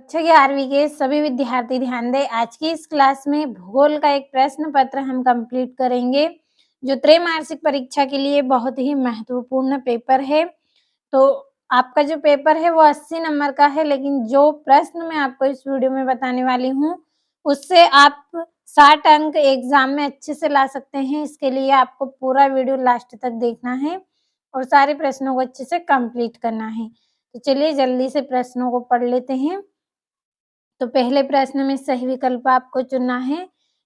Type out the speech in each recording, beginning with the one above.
कक्षा 11वीं के सभी विद्यार्थी ध्यान दें। आज की इस क्लास में भूगोल का एक प्रश्न पत्र हम कंप्लीट करेंगे, जो त्रैमासिक परीक्षा के लिए बहुत ही महत्वपूर्ण पेपर है। तो आपका जो पेपर है वो 80 नंबर का है, लेकिन जो प्रश्न मैं आपको इस वीडियो में बताने वाली हूँ, उससे आप 60 अंक एग्जाम में अच्छे से ला सकते हैं। इसके लिए आपको पूरा वीडियो लास्ट तक देखना है और सारे प्रश्नों को अच्छे से कंप्लीट करना है। तो चलिए जल्दी से प्रश्नों को पढ़ लेते हैं। तो पहले प्रश्न में सही विकल्प आपको चुनना है।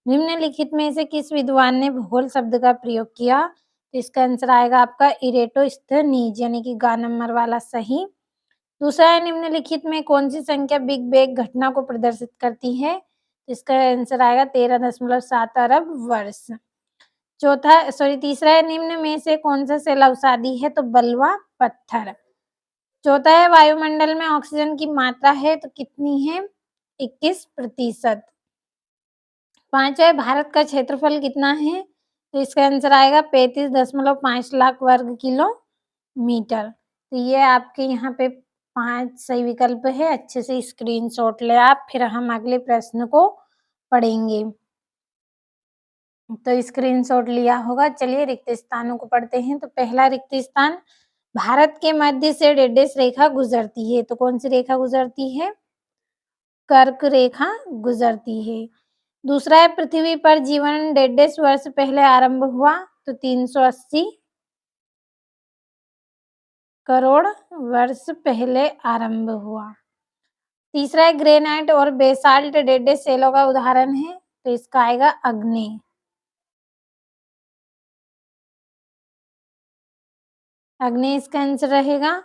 निम्नलिखित में से किस विद्वान ने भूगोल शब्द का प्रयोग किया? तो इसका आंसर आएगा आपका इरेटोस्थनीज, यानी कि ग नंबर वाला सही। दूसरा है, निम्नलिखित में कौन सी संख्या बिग बैंग घटना को प्रदर्शित करती है? तो इसका आंसर आएगा 13.7 अरब वर्ष। तीसरा है, निम्न में से कौन सा सेल अवसादी है? तो बलुआ पत्थर। चौथा है, वायुमंडल में ऑक्सीजन की मात्रा है तो कितनी है? 21%। पांचवा है, भारत का क्षेत्रफल कितना है? तो इसका आंसर आएगा 35.5 लाख वर्ग किलोमीटर। तो ये आपके यहाँ पे 5 सही विकल्प है। अच्छे से स्क्रीनशॉट ले आप, फिर हम अगले प्रश्न को पढ़ेंगे। तो स्क्रीनशॉट लिया होगा। चलिए रिक्त स्थानों को पढ़ते हैं। तो पहला रिक्त स्थान, भारत के मध्य से डेडेस रेखा गुजरती है। तो कौन सी रेखा गुजरती है? कर्क रेखा गुजरती है। दूसरा है, पृथ्वी पर जीवन 150 वर्ष पहले आरंभ हुआ। तो 380 करोड़ वर्ष पहले आरंभ हुआ। तीसरा है, ग्रेनाइट और बेसाल्ट 150 सेलों का उदाहरण है। तो इसका आएगा आग्नेय। आग्नेय इसका आंसर रहेगा।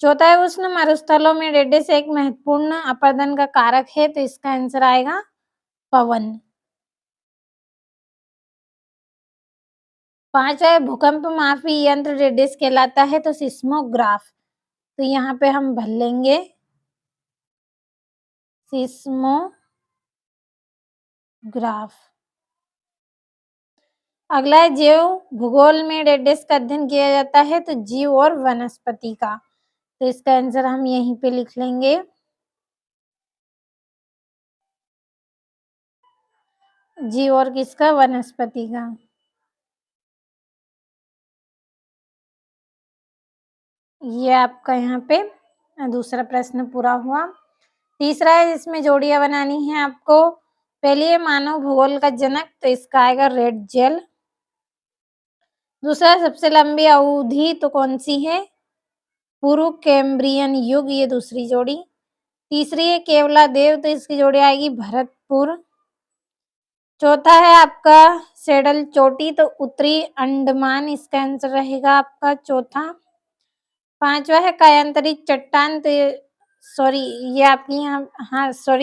चौथा है, उष्ण मरुस्थलों में 150 एक महत्वपूर्ण अपरदन का कारक है। तो इसका आंसर आएगा पवन। पांचवा है, भूकंप मापी यंत्र 150 कहलाता है। तो सिस्मोग्राफ। तो यहाँ पे हम भर लेंगे सिस्मोग्राफ। अगला है, जैव भूगोल में 150 का अध्ययन किया जाता है। तो जीव और वनस्पति का। तो इसका आंसर हम यहीं पे लिख लेंगे, जीव और किसका? वनस्पति का। ये आपका यहाँ पे दूसरा प्रश्न पूरा हुआ। तीसरा है, जिसमें जोड़ियां बनानी है आपको। पहली है, मानव भूगोल का जनक। तो इसका आएगा रेड जेल। दूसरा, सबसे लंबी अवधि तो कौन सी है? पूर्व कैम्ब्रियन युग, ये दूसरी जोड़ी। तीसरी है, केवलादेव। तो इसकी जोड़ी आएगी भरतपुर। चौथा है आपका सेडल चोटी। तो उत्तरी अंडमान इसका आंसर रहेगा आपका चौथा। पांचवा है, कायांतरित चट्टान। तो ये आपकी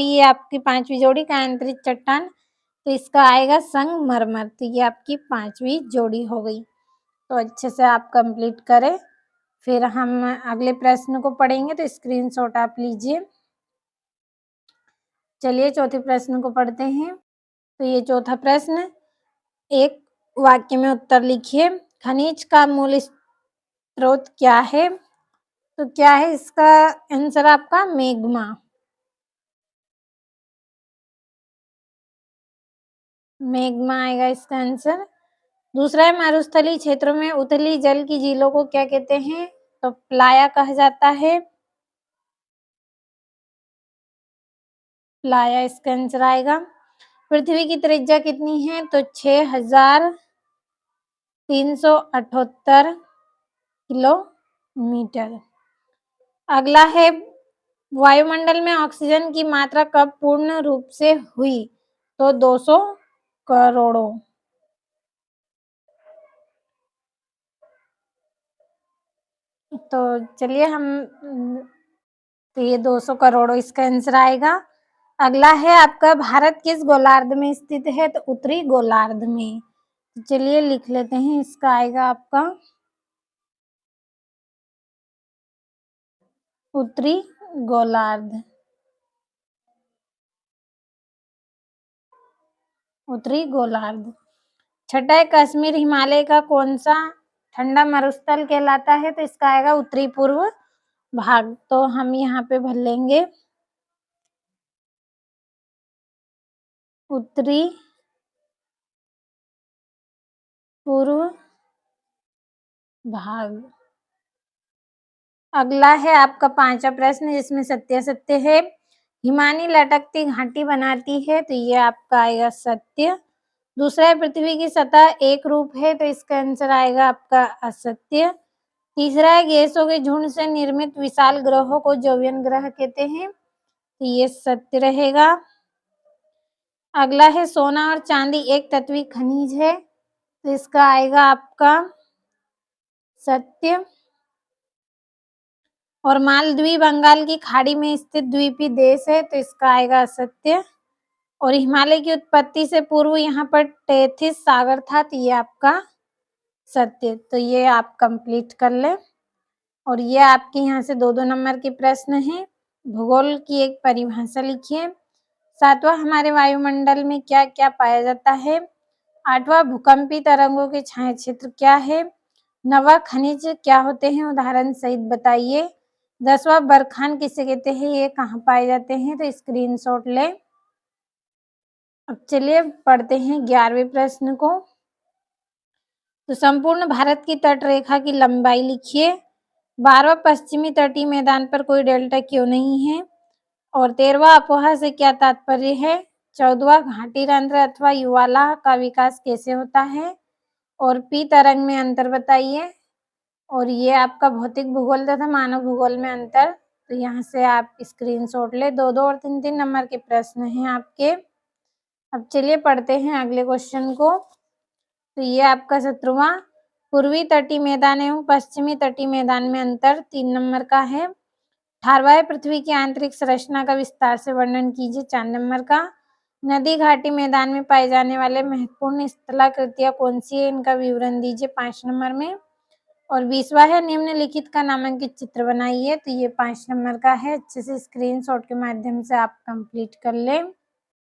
ये आपकी पांचवी जोड़ी कायांतरित चट्टान। तो इसका आएगा संगमरमर। तो ये आपकी पांचवी जोड़ी हो गई। तो अच्छे से आप कंप्लीट करें, फिर हम अगले प्रश्न को पढ़ेंगे। तो स्क्रीनशॉट आप लीजिए। चलिए चौथे प्रश्न को पढ़ते हैं। तो ये चौथा प्रश्न, एक वाक्य में उत्तर लिखिए। खनिज का मूल स्रोत क्या है? तो क्या है इसका आंसर आपका? मैग्मा। मैग्मा आएगा इसका आंसर। दूसरा है, मरुस्थलीय क्षेत्रों में उथली जल की झीलों को क्या कहते हैं? तो प्लाया कहा जाता है। प्लाया इसका आंसर आएगा। पृथ्वी की त्रिज्या कितनी है? तो 6378 किलोमीटर। अगला है, वायुमंडल में ऑक्सीजन की मात्रा कब पूर्ण रूप से हुई? तो 200 करोड़ों। तो चलिए तो ये 200 करोड़ इसका आंसर आएगा। अगला है आपका, भारत किस गोलार्ध में स्थित है? तो उत्तरी गोलार्ध में। तो चलिए लिख लेते हैं। इसका आएगा आपका उत्तरी गोलार्ध। उत्तरी गोलार्ध। छठा है, कश्मीर हिमालय का कौन सा ठंडा मरुस्थल कहलाता है? तो इसका आएगा उत्तरी पूर्व भाग। तो हम यहाँ पे भर लेंगे उत्तरी पूर्व भाग। अगला है आपका 5वां प्रश्न जिसमें सत्यासत्य है। हिमानी लटकती घाटी बनाती है तो ये आपका आएगा सत्य। दूसरा है पृथ्वी की सतह एक रूप है तो इसका आंसर आएगा आपका असत्य। तीसरा है गैसों के झुंड से निर्मित विशाल ग्रहों को जोवियन ग्रह कहते हैं तो ये सत्य रहेगा। अगला है सोना और चांदी एक तत्वीय खनिज है तो इसका आएगा आपका सत्य। और मालद्वीप बंगाल की खाड़ी में स्थित द्वीपीय देश है तो इसका आएगा असत्य। और हिमालय की उत्पत्ति से पूर्व यहाँ पर टेथिस सागर था तो ये आपका सत्य। तो ये आप कंप्लीट कर लें। और ये आपके यहाँ से 2-2 नंबर के प्रश्न हैं। भूगोल की एक परिभाषा लिखिए। 7वां हमारे वायुमंडल में क्या क्या पाया जाता है। 8वां भूकंपीय तरंगों के छाया क्षेत्र क्या है। 9वां खनिज क्या होते हैं उदाहरण सहित बताइए। 10वां बरखान किसे कहते हैं ये कहाँ पाए जाते हैं तो स्क्रीनशॉट लें। अब चलिए पढ़ते हैं 11वें प्रश्न को। तो संपूर्ण भारत की तट रेखा की लंबाई लिखिए। 12वां पश्चिमी तटीय मैदान पर कोई डेल्टा क्यों नहीं है। और 13वां अपोहा से क्या तात्पर्य है। 14वां घाटी रंध्र अथवा युवाला का विकास कैसे होता है। और पी तरंग में अंतर बताइए। और ये आपका भौतिक भूगोल तथा मानव भूगोल में अंतर। तो यहाँ से आप स्क्रीनशॉट ले। 2-2 और 3-3 नंबर के प्रश्न हैं आपके। अब चलिए पढ़ते हैं अगले क्वेश्चन को। तो ये आपका 17वां पूर्वी तटीय मैदान एवं पश्चिमी तटीय मैदान में अंतर 3 नंबर का है। 18वां है पृथ्वी की आंतरिक संरचना का विस्तार से वर्णन कीजिए 4 नंबर का। नदी घाटी मैदान में पाए जाने वाले महत्वपूर्ण स्थलाकृतियां कौन सी है इनका विवरण दीजिए 5 नंबर में। और 20वां है निम्नलिखित का नामांकित चित्र बनाइए तो ये 5 नंबर का है। अच्छे से स्क्रीनशॉट के माध्यम से आप कंप्लीट कर लें।